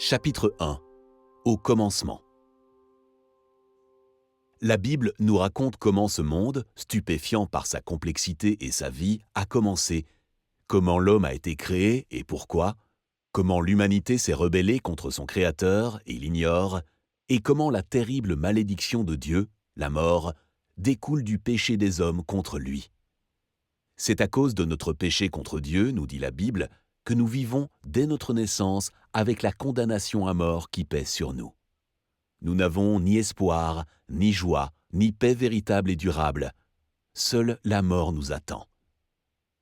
Chapitre 1. Au commencement. La Bible nous raconte comment ce monde, stupéfiant par sa complexité et sa vie, a commencé, comment l'homme a été créé et pourquoi, comment l'humanité s'est rebellée contre son Créateur et l'ignore, et comment la terrible malédiction de Dieu, la mort, découle du péché des hommes contre lui. C'est à cause de notre péché contre Dieu, nous dit la Bible, que nous vivons dès notre naissance avec la condamnation à mort qui pèse sur nous. Nous n'avons ni espoir, ni joie, ni paix véritable et durable. Seule la mort nous attend.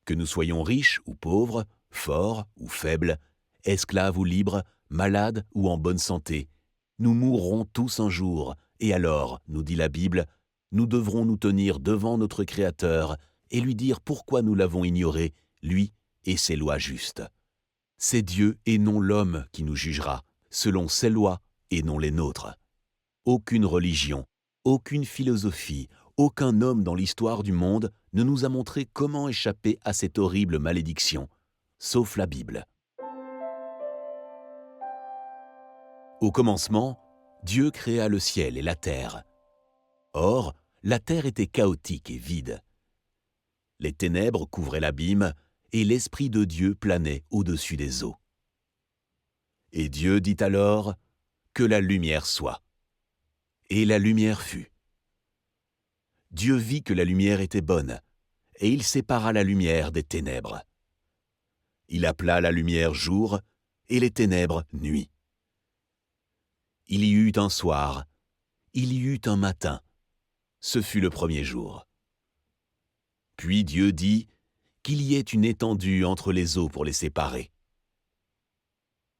Que nous soyons riches ou pauvres, forts ou faibles, esclaves ou libres, malades ou en bonne santé, nous mourrons tous un jour, et alors, nous dit la Bible, nous devrons nous tenir devant notre Créateur et lui dire pourquoi nous l'avons ignoré, lui et ses lois justes. C'est Dieu et non l'homme qui nous jugera, selon ses lois et non les nôtres. Aucune religion, aucune philosophie, aucun homme dans l'histoire du monde ne nous a montré comment échapper à cette horrible malédiction, sauf la Bible. Au commencement, Dieu créa le ciel et la terre. Or, la terre était chaotique et vide. Les ténèbres couvraient l'abîme, et l'Esprit de Dieu planait au-dessus des eaux. Et Dieu dit alors « Que la lumière soit ». Et la lumière fut. Dieu vit que la lumière était bonne, et il sépara la lumière des ténèbres. Il appela la lumière jour, et les ténèbres nuit. Il y eut un soir, il y eut un matin. Ce fut le premier jour. Puis Dieu dit qu'il y ait une étendue entre les eaux pour les séparer.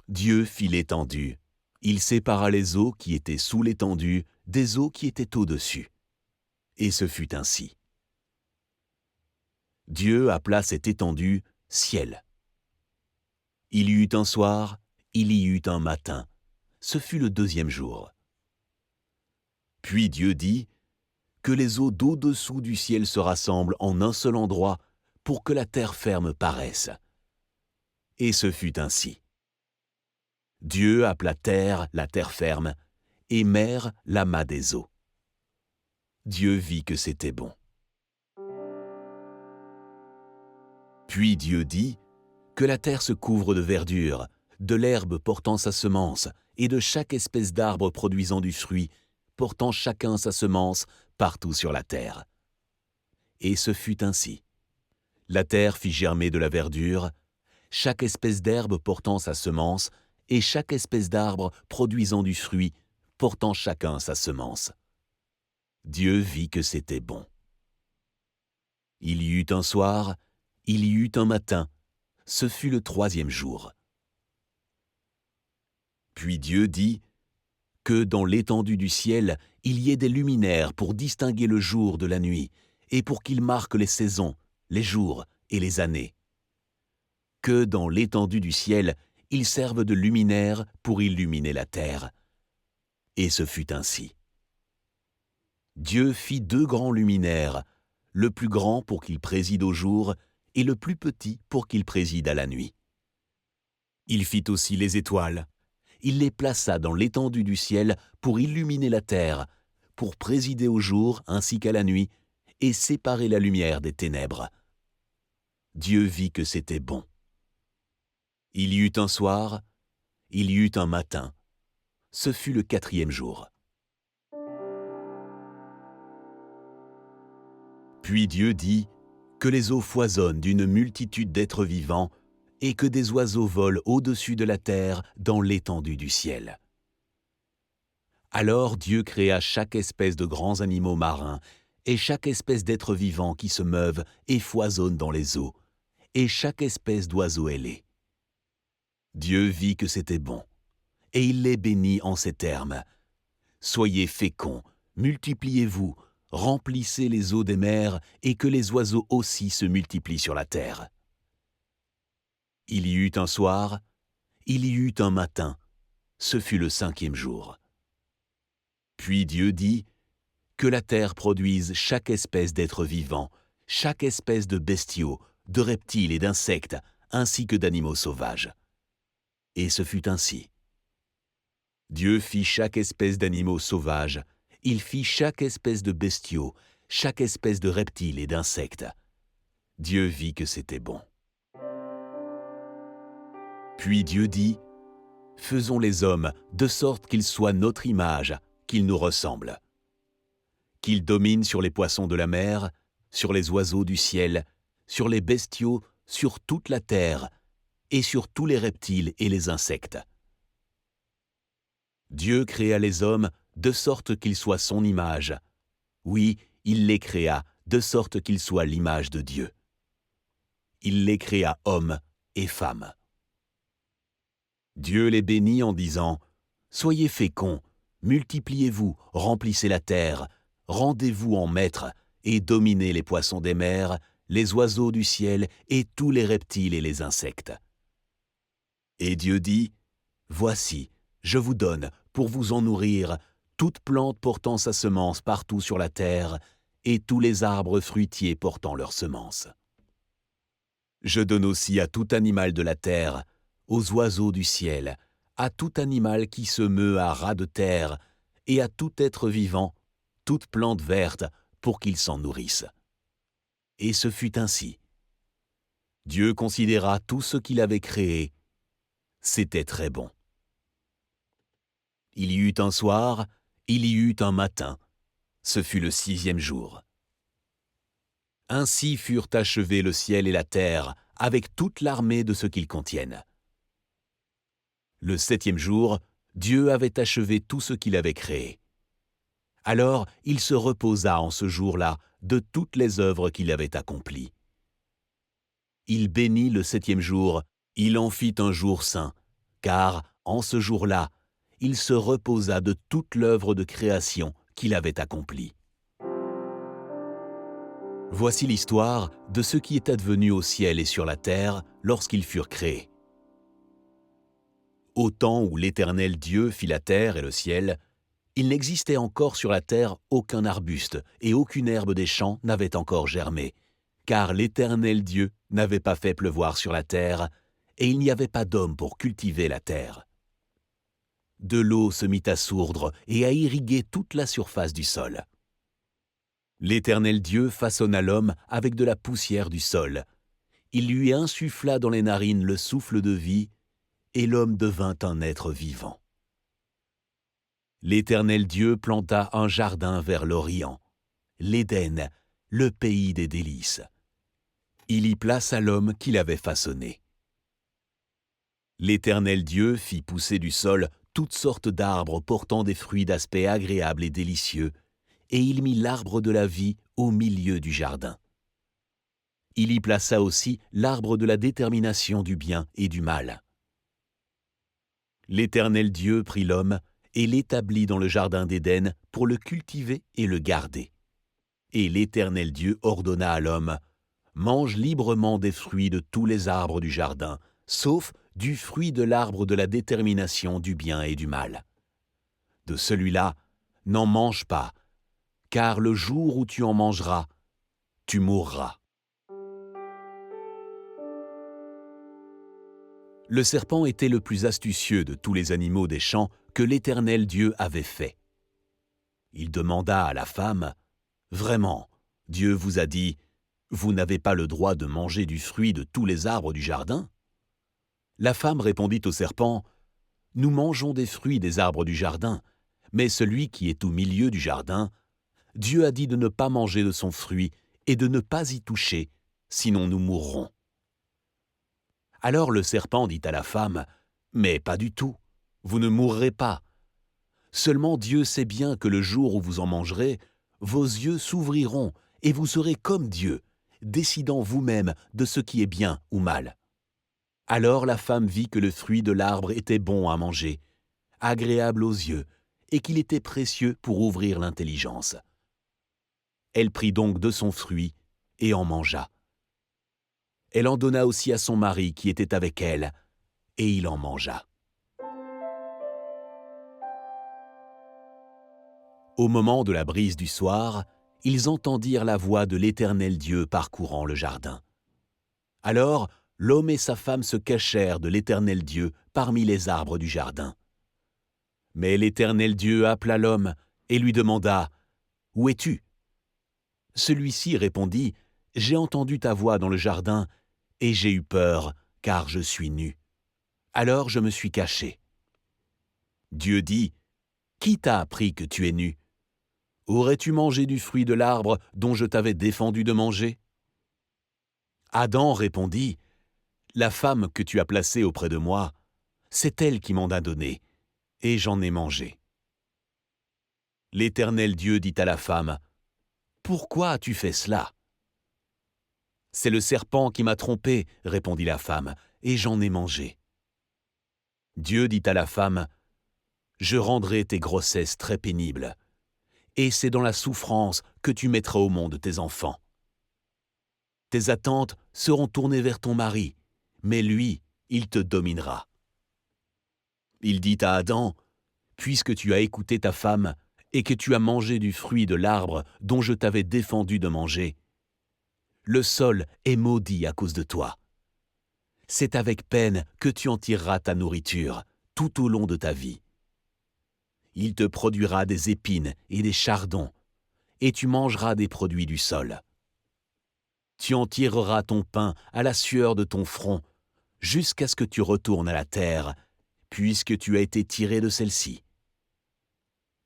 Dieu fit l'étendue. Il sépara les eaux qui étaient sous l'étendue des eaux qui étaient au-dessus. Et ce fut ainsi. Dieu appela cette étendue « ciel ». Il y eut un soir, il y eut un matin. Ce fut le deuxième jour. Puis Dieu dit que les eaux d'au-dessous du ciel se rassemblent en un seul endroit pour que la terre ferme paraisse. Et ce fut ainsi. Dieu appela terre la terre ferme, et mer l'amas des eaux. Dieu vit que c'était bon. Puis Dieu dit que la terre se couvre de verdure, de l'herbe portant sa semence, et de chaque espèce d'arbre produisant du fruit, portant chacun sa semence partout sur la terre. Et ce fut ainsi. La terre fit germer de la verdure, chaque espèce d'herbe portant sa semence, et chaque espèce d'arbre produisant du fruit, portant chacun sa semence. Dieu vit que c'était bon. Il y eut un soir, il y eut un matin, ce fut le troisième jour. Puis Dieu dit que dans l'étendue du ciel, il y ait des luminaires pour distinguer le jour de la nuit, et pour qu'ils marquent les saisons, les jours et les années. Que dans l'étendue du ciel, ils servent de luminaires pour illuminer la terre. Et ce fut ainsi. Dieu fit 2 grands luminaires, le plus grand pour qu'il préside au jour, et le plus petit pour qu'il préside à la nuit. Il fit aussi les étoiles. Il les plaça dans l'étendue du ciel pour illuminer la terre, pour présider au jour ainsi qu'à la nuit, et séparer la lumière des ténèbres. Dieu vit que c'était bon. Il y eut un soir, il y eut un matin. Ce fut le 4e jour. Puis Dieu dit que les eaux foisonnent d'une multitude d'êtres vivants et que des oiseaux volent au-dessus de la terre dans l'étendue du ciel. Alors Dieu créa chaque espèce de grands animaux marins et chaque espèce d'êtres vivants qui se meuvent et foisonnent dans les eaux, et chaque espèce d'oiseau ailé. Dieu vit que c'était bon, et il les bénit en ces termes. « Soyez féconds, multipliez-vous, remplissez les eaux des mers, et que les oiseaux aussi se multiplient sur la terre. » Il y eut un soir, il y eut un matin, ce fut le 5e jour. Puis Dieu dit que la terre produise chaque espèce d'êtres vivants, chaque espèce de bestiaux, de reptiles et d'insectes, ainsi que d'animaux sauvages. Et ce fut ainsi. Dieu fit chaque espèce d'animaux sauvages, il fit chaque espèce de bestiaux, chaque espèce de reptiles et d'insectes. Dieu vit que c'était bon. Puis Dieu dit, « Faisons les hommes de sorte qu'ils soient notre image, qu'ils nous ressemblent. Qu'ils dominent sur les poissons de la mer, sur les oiseaux du ciel, sur les bestiaux, sur toute la terre, et sur tous les reptiles et les insectes. » Dieu créa les hommes de sorte qu'ils soient son image. Oui, il les créa de sorte qu'ils soient l'image de Dieu. Il les créa hommes et femmes. Dieu les bénit en disant « Soyez féconds, multipliez-vous, remplissez la terre, rendez-vous en maîtres et dominez les poissons des mers, les oiseaux du ciel et tous les reptiles et les insectes. » Et Dieu dit « Voici, je vous donne, pour vous en nourrir, toute plante portant sa semence partout sur la terre, et tous les arbres fruitiers portant leur semence. Je donne aussi à tout animal de la terre, aux oiseaux du ciel, à tout animal qui se meut à ras de terre, et à tout être vivant, toute plante verte, pour qu'ils s'en nourrissent. » Et ce fut ainsi. Dieu considéra tout ce qu'il avait créé. C'était très bon. Il y eut un soir, il y eut un matin. Ce fut le 6e jour. Ainsi furent achevés le ciel et la terre, avec toute l'armée de ce qu'ils contiennent. Le 7e jour, Dieu avait achevé tout ce qu'il avait créé. Alors il se reposa en ce jour-là de toutes les œuvres qu'il avait accomplies. Il bénit le 7e jour, il en fit un jour saint, car, en ce jour-là, il se reposa de toute l'œuvre de création qu'il avait accomplie. Voici l'histoire de ce qui est advenu au ciel et sur la terre lorsqu'ils furent créés. Au temps où l'Éternel Dieu fit la terre et le ciel, il n'existait encore sur la terre aucun arbuste et aucune herbe des champs n'avait encore germé, car l'Éternel Dieu n'avait pas fait pleuvoir sur la terre, et il n'y avait pas d'homme pour cultiver la terre. De l'eau se mit à sourdre et à irriguer toute la surface du sol. L'Éternel Dieu façonna l'homme avec de la poussière du sol. Il lui insuffla dans les narines le souffle de vie, et l'homme devint un être vivant. L'Éternel Dieu planta un jardin vers l'Orient, l'Éden, le pays des délices. Il y plaça l'homme qu'il avait façonné. L'Éternel Dieu fit pousser du sol toutes sortes d'arbres portant des fruits d'aspect agréable et délicieux, et il mit l'arbre de la vie au milieu du jardin. Il y plaça aussi l'arbre de la détermination du bien et du mal. L'Éternel Dieu prit l'homme et l'établit dans le jardin d'Éden pour le cultiver et le garder. Et l'Éternel Dieu ordonna à l'homme, « Mange librement des fruits de tous les arbres du jardin, sauf du fruit de l'arbre de la détermination du bien et du mal. De celui-là, n'en mange pas, car le jour où tu en mangeras, tu mourras. » Le serpent était le plus astucieux de tous les animaux des champs que l'Éternel Dieu avait fait. Il demanda à la femme, « Vraiment, Dieu vous a dit, vous n'avez pas le droit de manger du fruit de tous les arbres du jardin ?» La femme répondit au serpent, « Nous mangeons des fruits des arbres du jardin, mais celui qui est au milieu du jardin, Dieu a dit de ne pas manger de son fruit et de ne pas y toucher, sinon nous mourrons. » Alors le serpent dit à la femme, « Mais pas du tout, vous ne mourrez pas. Seulement Dieu sait bien que le jour où vous en mangerez, vos yeux s'ouvriront et vous serez comme Dieu, décidant vous-même de ce qui est bien ou mal. » Alors la femme vit que le fruit de l'arbre était bon à manger, agréable aux yeux, et qu'il était précieux pour ouvrir l'intelligence. Elle prit donc de son fruit et en mangea. Elle en donna aussi à son mari qui était avec elle, et il en mangea. Au moment de la brise du soir, ils entendirent la voix de l'Éternel Dieu parcourant le jardin. Alors, l'homme et sa femme se cachèrent de l'Éternel Dieu parmi les arbres du jardin. Mais l'Éternel Dieu appela l'homme et lui demanda « Où es-tu » Celui-ci répondit « J'ai entendu ta voix dans le jardin, et j'ai eu peur, car je suis nu. Alors je me suis caché. » Dieu dit « Qui t'a appris que tu es nu ? Aurais-tu mangé du fruit de l'arbre dont je t'avais défendu de manger ?» Adam répondit « La femme que tu as placée auprès de moi, c'est elle qui m'en a donné, et j'en ai mangé. » L'Éternel Dieu dit à la femme « Pourquoi as-tu fait cela ?» « C'est le serpent qui m'a trompé, répondit la femme, et j'en ai mangé. » Dieu dit à la femme « Je rendrai tes grossesses très pénibles, et c'est dans la souffrance que tu mettras au monde tes enfants. Tes attentes seront tournées vers ton mari, mais lui, il te dominera. » Il dit à Adam « Puisque tu as écouté ta femme et que tu as mangé du fruit de l'arbre dont je t'avais défendu de manger, le sol est maudit à cause de toi. C'est avec peine que tu en tireras ta nourriture tout au long de ta vie. Il te produira des épines et des chardons, et tu mangeras des produits du sol. Tu en tireras ton pain à la sueur de ton front, jusqu'à ce que tu retournes à la terre, puisque tu as été tiré de celle-ci.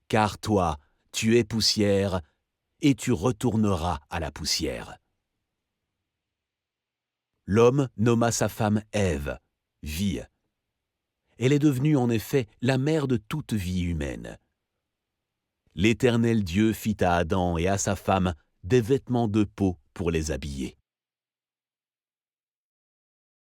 Car toi, tu es poussière, et tu retourneras à la poussière. L'homme nomma sa femme Ève, vie. Elle est devenue en effet la mère de toute vie humaine. L'Éternel Dieu fit à Adam et à sa femme des vêtements de peau pour les habiller.